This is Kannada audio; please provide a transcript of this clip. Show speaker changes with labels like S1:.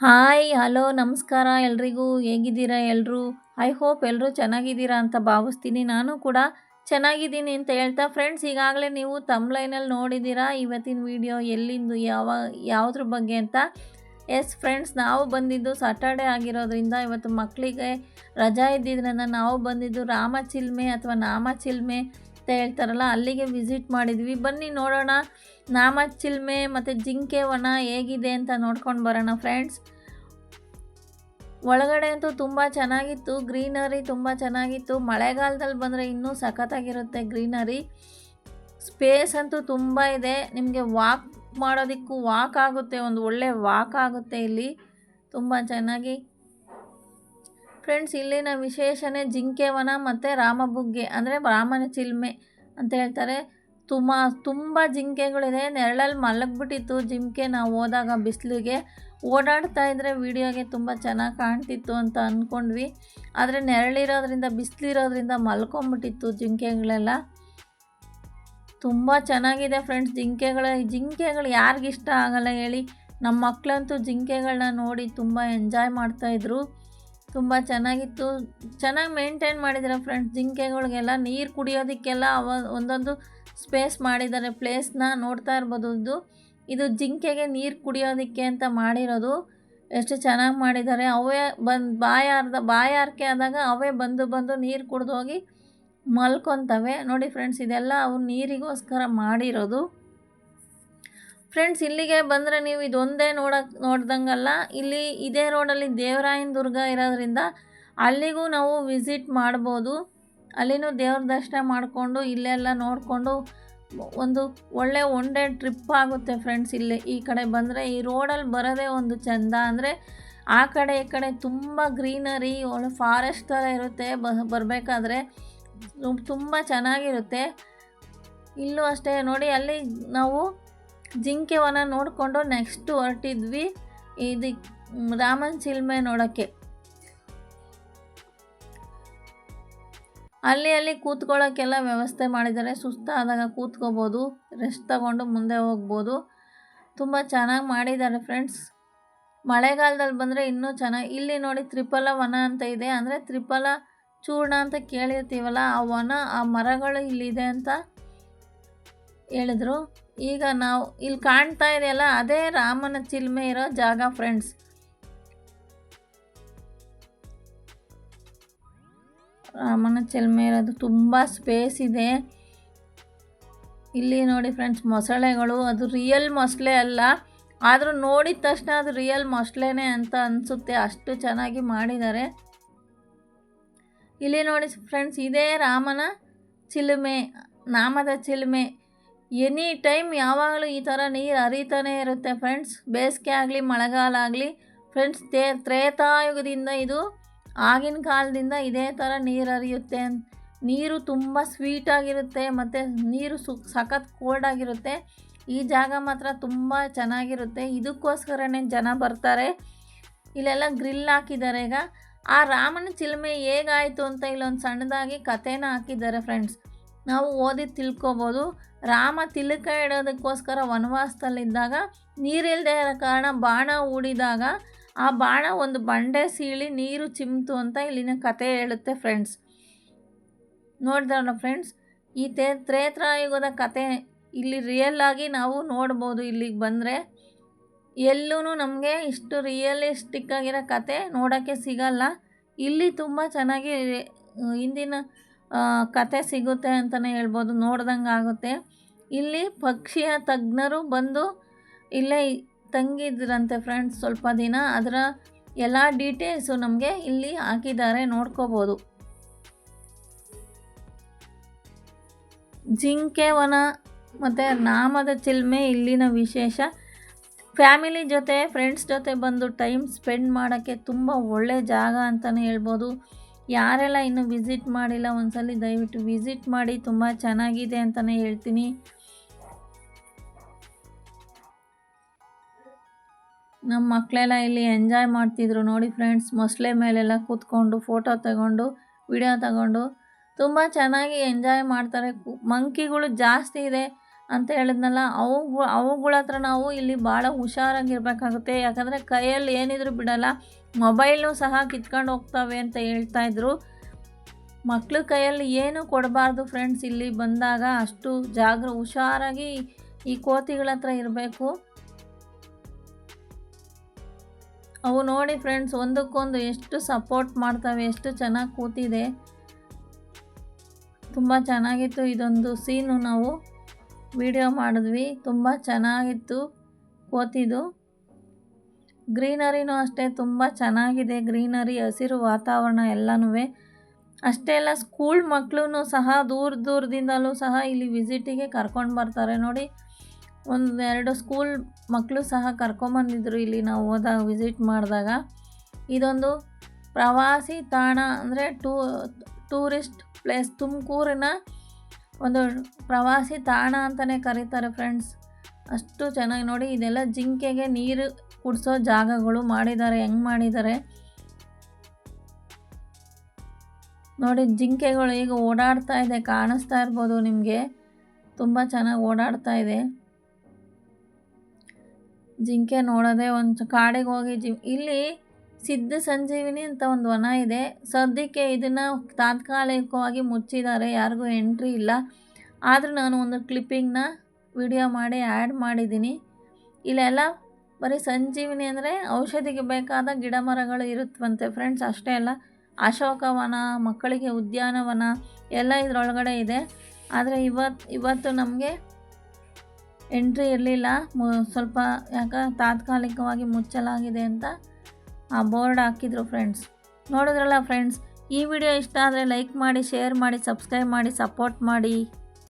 S1: ಹಾಯ್ ಹಲೋ ನಮಸ್ಕಾರ ಎಲ್ರಿಗೂ. ಹೇಗಿದ್ದೀರಾ ಎಲ್ಲರೂ? ಐ ಹೋಪ್ ಎಲ್ಲರೂ ಚೆನ್ನಾಗಿದ್ದೀರಾ ಅಂತ ಭಾವಿಸ್ತೀನಿ. ನಾನು ಕೂಡ ಚೆನ್ನಾಗಿದ್ದೀನಿ ಅಂತ ಹೇಳ್ತಾ ಫ್ರೆಂಡ್ಸ್, ಈಗಾಗಲೇ ನೀವು ತಮ್ಲೈನಲ್ಲಿ ನೋಡಿದ್ದೀರಾ ಇವತ್ತಿನ ವಿಡಿಯೋ ಎಲ್ಲಿಂದು ಯಾವುದ್ರ ಬಗ್ಗೆ ಅಂತ. ಎಸ್ ಫ್ರೆಂಡ್ಸ್, ನಾವು ಬಂದಿದ್ದು ಸಾಟರ್ಡೆ ಆಗಿರೋದ್ರಿಂದ ಇವತ್ತು ಮಕ್ಕಳಿಗೆ ರಜಾ ಇದ್ದಿದ್ದರಿಂದ ನಾವು ಬಂದಿದ್ದು ರಾಮಚಿಲ್ಮೆ ಅಥವಾ ನಾಮಚಿಲ್ಮೆ ಅಂತ ಹೇಳ್ತಾರಲ್ಲ, ಅಲ್ಲಿಗೆ ವಿಸಿಟ್ ಮಾಡಿದ್ವಿ. ಬನ್ನಿ ನೋಡೋಣ ನಾಮಚಿಲ್ಮೆ ಮತ್ತು ಜಿಂಕೆ ವನ ಹೇಗಿದೆ ಅಂತ ನೋಡ್ಕೊಂಡು ಬರೋಣ ಫ್ರೆಂಡ್ಸ್. ಒಳಗಡೆ ಅಂತೂ ತುಂಬ ಚೆನ್ನಾಗಿತ್ತು, ಗ್ರೀನರಿ ತುಂಬ ಚೆನ್ನಾಗಿತ್ತು. ಮಳೆಗಾಲದಲ್ಲಿ ಬಂದರೆ ಇನ್ನೂ ಸಖತ್ತಾಗಿರುತ್ತೆ ಗ್ರೀನರಿ. ಸ್ಪೇಸ್ ಅಂತೂ ತುಂಬ ಇದೆ, ನಿಮಗೆ ವಾಕ್ ಮಾಡೋದಕ್ಕೂ ವಾಕ್ ಆಗುತ್ತೆ, ಒಂದು ಒಳ್ಳೆ ವಾಕ್ ಆಗುತ್ತೆ ಇಲ್ಲಿ ತುಂಬ ಚೆನ್ನಾಗಿ. ಫ್ರೆಂಡ್ಸ್, ಇಲ್ಲಿನ ವಿಶೇಷನೇ ಜಿಂಕೆ ವನ ಮತ್ತು ರಾಮಬುಗ್ಗೆ ಅಂದರೆ ರಾಮನ ಚಿಲ್ಮೆ ಅಂತ ಹೇಳ್ತಾರೆ. ತುಂಬ ಜಿಂಕೆಗಳಿದೆ. ನೆರಳಲ್ಲಿ ಮಲಗಿಬಿಟ್ಟಿತ್ತು ಜಿಂಕೆ, ನಾವು ಹೋದಾಗ ಬಿಸಿಲಿಗೆ ಓಡಾಡ್ತಾ ಇದ್ದರೆ ವೀಡಿಯೋಗೆ ತುಂಬ ಚೆನ್ನಾಗಿ ಕಾಣ್ತಿತ್ತು ಅಂತ ಅಂದ್ಕೊಂಡ್ವಿ. ಆದರೆ ನೆರಳಿರೋದ್ರಿಂದ ಬಿಸಿಲಿರೋದ್ರಿಂದ ಮಲ್ಕೊಂಬಿಟ್ಟಿತ್ತು ಜಿಂಕೆಗಳೆಲ್ಲ. ತುಂಬ ಚೆನ್ನಾಗಿದೆ ಫ್ರೆಂಡ್ಸ್ ಜಿಂಕೆಗಳು ಯಾರಿಗಿಷ್ಟ ಆಗಲ್ಲ ಹೇಳಿ. ನಮ್ಮ ಮಕ್ಕಳಂತೂ ಜಿಂಕೆಗಳನ್ನ ನೋಡಿ ತುಂಬ ಎಂಜಾಯ್ ಮಾಡ್ತಾಯಿದ್ರು. ತುಂಬ ಚೆನ್ನಾಗಿತ್ತು, ಚೆನ್ನಾಗಿ ಮೇಂಟೈನ್ ಮಾಡಿದ್ದಾರೆ ಫ್ರೆಂಡ್ಸ್. ಜಿಂಕೆಗಳಿಗೆಲ್ಲ ನೀರು ಕುಡಿಯೋದಕ್ಕೆಲ್ಲ ಒಂದೊಂದು ಸ್ಪೇಸ್ ಮಾಡಿದ್ದಾರೆ, ಪ್ಲೇಸ್ನ ನೋಡ್ತಾ ಇರ್ಬೋದು. ಇದು ಜಿಂಕೆಗೆ ನೀರು ಕುಡಿಯೋದಕ್ಕೆ ಅಂತ ಮಾಡಿರೋದು. ಎಷ್ಟು ಚೆನ್ನಾಗಿ ಮಾಡಿದ್ದಾರೆ. ಅವೇ ಬಾಯಾರಿಕೆ ಆದಾಗ ಅವೇ ಬಂದು ನೀರು ಕುಡಿದು ಹೋಗಿ ಮಲ್ಕೊತವೆ ನೋಡಿ ಫ್ರೆಂಡ್ಸ್. ಇದೆಲ್ಲ ಅವು ನೀರಿಗೋಸ್ಕರ ಮಾಡಿರೋದು. ಫ್ರೆಂಡ್ಸ್, ಇಲ್ಲಿಗೆ ಬಂದರೆ ನೀವು ಇದೊಂದೇ ನೋಡ್ದಂಗಲ್ಲ, ಇಲ್ಲಿ ಇದೇ ರೋಡಲ್ಲಿ ದೇವರಾಯನ ದುರ್ಗ ಇರೋದ್ರಿಂದ ಅಲ್ಲಿಗೂ ನಾವು ವಿಸಿಟ್ ಮಾಡ್ಬೋದು. ಅಲ್ಲಿನೂ ದೇವ್ರ ದರ್ಶನ ಮಾಡಿಕೊಂಡು ಇಲ್ಲೆಲ್ಲ ನೋಡಿಕೊಂಡು ಒಂದು ಒಳ್ಳೆ ಒನ್ ಡೇ ಟ್ರಿಪ್ ಆಗುತ್ತೆ ಫ್ರೆಂಡ್ಸ್. ಇಲ್ಲಿ ಈ ಕಡೆ ಬಂದರೆ ಈ ರೋಡಲ್ಲಿ ಬರೋದೇ ಒಂದು ಚೆಂದ. ಅಂದರೆ ಆ ಕಡೆ ಈ ಕಡೆ ತುಂಬ ಗ್ರೀನರಿ, ಒಳ್ಳೆ ಫಾರೆಸ್ಟ್ ಥರ ಇರುತ್ತೆ. ಬರಬೇಕಾದ್ರೆ ತುಂಬ ಚೆನ್ನಾಗಿರುತ್ತೆ. ಇಲ್ಲೂ ಅಷ್ಟೇ ನೋಡಿ, ಅಲ್ಲಿ ನಾವು ಜಿಂಕೆ ವನ ನೋಡಿಕೊಂಡು ನೆಕ್ಸ್ಟ್ ಹೊರಟಿದ್ವಿ ಇದು ರಾಮನ ಚಿಲ್ಮೆ ನೋಡೋಕ್ಕೆ. ಅಲ್ಲಿ ಕೂತ್ಕೊಳ್ಳೋಕ್ಕೆಲ್ಲ ವ್ಯವಸ್ಥೆ ಮಾಡಿದ್ದಾರೆ. ಸುಸ್ತಾದಾಗ ಕೂತ್ಕೋಬೋದು, ರೆಸ್ಟ್ ತಗೊಂಡು ಮುಂದೆ ಹೋಗ್ಬೋದು. ತುಂಬ ಚೆನ್ನಾಗಿ ಮಾಡಿದ್ದಾರೆ ಫ್ರೆಂಡ್ಸ್. ಮಳೆಗಾಲದಲ್ಲಿ ಬಂದರೆ ಇನ್ನೂ ಚೆನ್ನಾಗಿ. ಇಲ್ಲಿ ನೋಡಿ ತ್ರಿಫಲ ವನ ಅಂತ ಇದೆ, ಅಂದರೆ ತ್ರಿಫಲ ಚೂರ್ಣ ಅಂತ ಕೇಳಿರ್ತೀವಲ್ಲ, ಆ ವನ, ಆ ಮರಗಳು ಇಲ್ಲಿದೆ ಅಂತ ಹೇಳಿದ್ರು. ಈಗ ನಾವು ಇಲ್ಲಿ ಕಾಣ್ತಾ ಇದೆಯಲ್ಲ, ಅದೇ ರಾಮನ ಚಿಲ್ಮೆ ಇರೋ ಜಾಗ ಫ್ರೆಂಡ್ಸ್. ರಾಮನ ಚಿಲ್ಮೆ ಇರೋದು ತುಂಬ ಸ್ಪೇಸ್ ಇದೆ. ಇಲ್ಲಿ ನೋಡಿ ಫ್ರೆಂಡ್ಸ್, ಮೊಸಳೆಗಳು, ಅದು ರಿಯಲ್ ಮೊಸಳೆ ಅಲ್ಲ, ಆದರೂ ನೋಡಿದ ತಕ್ಷಣ ಅದು ರಿಯಲ್ ಮೊಸಳೆನೇ ಅಂತ ಅನಿಸುತ್ತೆ, ಅಷ್ಟು ಚೆನ್ನಾಗಿ ಮಾಡಿದ್ದಾರೆ. ಇಲ್ಲಿ ನೋಡಿ ಫ್ರೆಂಡ್ಸ್, ಇದೇ ರಾಮನ ಚಿಲುಮೆ, ನಾಮದ ಚಿಲುಮೆ. ಎನಿ ಟೈಮ್ ಯಾವಾಗಲೂ ಈ ಥರ ನೀರು ಹರಿತಾನೆ ಇರುತ್ತೆ ಫ್ರೆಂಡ್ಸ್. ಬೇಸಿಗೆ ಆಗಲಿ ಮಳೆಗಾಲ ಆಗಲಿ ಫ್ರೆಂಡ್ಸ್, ತ್ರೇತಾಯುಗದಿಂದ ಇದು ಆಗಿನ ಕಾಲದಿಂದ ಇದೇ ಥರ ನೀರು ಹರಿಯುತ್ತೆ. ನೀರು ತುಂಬ ಸ್ವೀಟಾಗಿರುತ್ತೆ ಮತ್ತು ನೀರು ಸಖತ್ ಕೋಲ್ಡಾಗಿರುತ್ತೆ. ಈ ಜಾಗ ಮಾತ್ರ ತುಂಬ ಚೆನ್ನಾಗಿರುತ್ತೆ. ಇದಕ್ಕೋಸ್ಕರನೇ ಜನ ಬರ್ತಾರೆ. ಇಲ್ಲೆಲ್ಲ ಗ್ರಿಲ್ ಹಾಕಿದ್ದಾರೆ. ಈಗ ಆ ರಾಮನ ಚಿಲುಮೆ ಹೇಗಾಯಿತು ಅಂತ ಇಲ್ಲೊಂದು ಸಣ್ಣದಾಗಿ ಕಥೆನ ಹಾಕಿದ್ದಾರೆ ಫ್ರೆಂಡ್ಸ್. ನಾವು ಓದಿ ತಿಳ್ಕೊಬೋದು. ರಾಮ ತಿಲಕ ಇಡೋದಕ್ಕೋಸ್ಕರ ವನವಾಸದಲ್ಲಿದ್ದಾಗ ನೀರಿಲ್ಲದೆ ಇರೋ ಕಾರಣ ಬಾಣ ಹೂಡಿದಾಗ ಆ ಬಾಣ ಒಂದು ಬಂಡೆ ಸೀಳಿ ನೀರು ಚಿಮ್ತು ಅಂತ ಇಲ್ಲಿನ ಕತೆ ಹೇಳುತ್ತೆ ಫ್ರೆಂಡ್ಸ್. ನೋಡಿದ್ರಲ್ಲ ಫ್ರೆಂಡ್ಸ್, ಈ ತ್ರೇತಾಯುಗದ ಕತೆ ಇಲ್ಲಿ ರಿಯಲ್ ಆಗಿ ನಾವು ನೋಡ್ಬೋದು. ಇಲ್ಲಿಗೆ ಬಂದರೆ ಎಲ್ಲೂ ನಮಗೆ ಇಷ್ಟು ರಿಯಲಿಸ್ಟಿಕ್ ಆಗಿರೋ ಕತೆ ನೋಡೋಕ್ಕೆ ಸಿಗಲ್ಲ. ಇಲ್ಲಿ ತುಂಬ ಚೆನ್ನಾಗಿ ಹಿಂದಿನ ಕತೆ ಸಿಗುತ್ತೆ ಅಂತಲೇ ಹೇಳ್ಬೋದು, ನೋಡ್ದಂಗೆ ಆಗುತ್ತೆ. ಇಲ್ಲಿ ಪಕ್ಷಿಯ ತಜ್ಞರು ಬಂದು ಇಲ್ಲೇ ತಂಗಿದ್ರಂತೆ ಫ್ರೆಂಡ್ಸ್ ಸ್ವಲ್ಪ ದಿನ. ಅದರ ಎಲ್ಲ ಡೀಟೇಲ್ಸು ನಮಗೆ ಇಲ್ಲಿ ಹಾಕಿದ್ದಾರೆ, ನೋಡ್ಕೋಬೋದು. ಜಿಂಕೆ ವನ ಮತ್ತು ನಾಮದ ಚಿಲ್ಮೆ ಇಲ್ಲಿನ ವಿಶೇಷ. ಫ್ಯಾಮಿಲಿ ಜೊತೆ ಫ್ರೆಂಡ್ಸ್ ಜೊತೆ ಬಂದು ಟೈಮ್ ಸ್ಪೆಂಡ್ ಮಾಡೋಕ್ಕೆ ತುಂಬ ಒಳ್ಳೆ ಜಾಗ ಅಂತಲೇ ಹೇಳ್ಬೋದು. ಯಾರೆಲ್ಲ ಇನ್ನೂ ವಿಸಿಟ್ ಮಾಡಿಲ್ಲ ಒಂದ್ಸಲ ದಯವಿಟ್ಟು ವಿಸಿಟ್ ಮಾಡಿ, ತುಂಬ ಚೆನ್ನಾಗಿದೆ ಅಂತಲೇ ಹೇಳ್ತೀನಿ. ನಮ್ಮ ಮಕ್ಕಳೆಲ್ಲ ಇಲ್ಲಿ ಎಂಜಾಯ್ ಮಾಡ್ತಿದ್ರು ನೋಡಿ ಫ್ರೆಂಡ್ಸ್. ಮೊಸಳೆ ಮೇಲೆಲ್ಲ ಕೂತ್ಕೊಂಡು ಫೋಟೋ ತಗೊಂಡು ವಿಡಿಯೋ ತಗೊಂಡು ತುಂಬ ಚೆನ್ನಾಗಿ ಎಂಜಾಯ್ ಮಾಡ್ತಾರೆ. ಮಂಕಿಗಳು ಜಾಸ್ತಿ ಇದೆ, ಅಂತ ಹೇಳಿದ್ನಲ್ಲ, ಅವುಗಳ ಹತ್ರ ನಾವು ಇಲ್ಲಿ ಭಾಳ ಹುಷಾರಾಗಿರ್ಬೇಕಾಗುತ್ತೆ. ಯಾಕಂದರೆ ಕೈಯಲ್ಲಿ ಏನಿದ್ರು ಬಿಡಲ್ಲ, ಮೊಬೈಲು ಸಹ ಕಿತ್ಕೊಂಡು ಹೋಗ್ತವೆ ಅಂತ ಹೇಳ್ತಾಯಿದ್ರು. ಮಕ್ಳ ಕೈಯಲ್ಲಿ ಏನೂ ಕೊಡಬಾರ್ದು ಫ್ರೆಂಡ್ಸ್. ಇಲ್ಲಿ ಬಂದಾಗ ಅಷ್ಟು ಹುಷಾರಾಗಿ ಈ ಕೋತಿಗಳ ಹತ್ರ ಇರಬೇಕು. ಅವು ನೋಡಿ ಫ್ರೆಂಡ್ಸ್, ಒಂದಕ್ಕೊಂದು ಎಷ್ಟು ಸಪೋರ್ಟ್ ಮಾಡ್ತವೆ, ಎಷ್ಟು ಚೆನ್ನಾಗಿ ಕೂತಿದೆ. ತುಂಬ ಚೆನ್ನಾಗಿತ್ತು. ಇದೊಂದು ಸೀನು ನಾವು ವಿಡಿಯೋ ಮಾಡಿದ್ವಿ. ತುಂಬ ಚೆನ್ನಾಗಿತ್ತು ಕೋತಿದು. ಗ್ರೀನರಿನೂ ಅಷ್ಟೇ ತುಂಬ ಚೆನ್ನಾಗಿದೆ. ಗ್ರೀನರಿ, ಹಸಿರು ವಾತಾವರಣ ಎಲ್ಲನೂ ಅಷ್ಟೇ ಅಲ್ಲ, ಸ್ಕೂಲ್ ಮಕ್ಕಳು ಸಹ ದೂರದಿಂದಲೂ ಸಹ ಇಲ್ಲಿ ವಿಸಿಟಿಗೆ ಕರ್ಕೊಂಡು ಬರ್ತಾರೆ. ನೋಡಿ, 1-2 ಸ್ಕೂಲ್ ಮಕ್ಕಳು ಸಹ ಕರ್ಕೊಂಬಂದಿದ್ರು ಇಲ್ಲಿ ನಾವು ಹೋದಾಗ, ವಿಸಿಟ್ ಮಾಡಿದಾಗ. ಇದೊಂದು ಪ್ರವಾಸಿ ತಾಣ, ಅಂದರೆ ಟೂರಿಸ್ಟ್ ಪ್ಲೇಸ್. ತುಮಕೂರಿನ ಒಂದು ಪ್ರವಾಸಿ ತಾಣ ಅಂತಲೇ ಕರೀತಾರೆ ಫ್ರೆಂಡ್ಸ್. ಅಷ್ಟು ಚೆನ್ನಾಗಿ ನೋಡಿ. ಇದೆಲ್ಲ ಜಿಂಕೆಗೆ ನೀರು ಕುಡಿಸೋ ಜಾಗಗಳು ಮಾಡಿದ್ದಾರೆ. ಹೆಂಗೆ ಮಾಡಿದ್ದಾರೆ ನೋಡಿ. ಜಿಂಕೆಗಳು ಈಗ ಓಡಾಡ್ತಾ ಇದೆ, ಕಾಣಿಸ್ತಾ ಇರ್ಬೋದು ನಿಮಗೆ. ತುಂಬ ಚೆನ್ನಾಗಿ ಓಡಾಡ್ತಾ ಇದೆ. ಜಿಂಕೆ ನೋಡೋದೇ ಒಂದು ಕಾಡಿಗೆ ಹೋಗಿ ಇಲ್ಲಿ ಸಿದ್ಧ ಸಂಜೀವಿನಿ ಅಂತ ಒಂದು ವನ ಇದೆ. ಸದ್ಯಕ್ಕೆ ಇದನ್ನು ತಾತ್ಕಾಲಿಕವಾಗಿ ಮುಚ್ಚಿದ್ದಾರೆ, ಯಾರಿಗೂ ಎಂಟ್ರಿ ಇಲ್ಲ. ಆದರೂ ನಾನು ಒಂದು ಕ್ಲಿಪ್ಪಿಂಗ್ನ ವಿಡಿಯೋ ಮಾಡಿ ಆ್ಯಡ್ ಮಾಡಿದ್ದೀನಿ. ಇಲ್ಲೆಲ್ಲ ಬರೀ ಸಂಜೀವಿನಿ ಅಂದರೆ ಔಷಧಿಗೆ ಬೇಕಾದ ಗಿಡ ಮರಗಳು ಇರುತ್ತವಂತೆ ಫ್ರೆಂಡ್ಸ್. ಅಷ್ಟೇ ಅಲ್ಲ, ಅಶೋಕವನ, ಮಕ್ಕಳಿಗೆ ಉದ್ಯಾನವನ ಎಲ್ಲ ಇದರೊಳಗಡೆ ಇದೆ. ಆದರೆ ಇವತ್ತು ನಮಗೆ ಎಂಟ್ರಿ ಇರಲಿಲ್ಲ. ಸ್ವಲ್ಪ ತಾತ್ಕಾಲಿಕವಾಗಿ ಮುಚ್ಚಲಾಗಿದೆ ಅಂತ ಆ ಬೋರ್ಡ್ ಹಾಕಿದ್ರು ಫ್ರೆಂಡ್ಸ್. ನೋಡಿದ್ರಲ್ಲ ಫ್ರೆಂಡ್ಸ್, ಈ ವಿಡಿಯೋ ಇಷ್ಟ ಆದರೆ ಲೈಕ್ ಮಾಡಿ, ಶೇರ್ ಮಾಡಿ, ಸಬ್ಸ್ಕ್ರೈಬ್ ಮಾಡಿ, ಸಪೋರ್ಟ್ ಮಾಡಿ.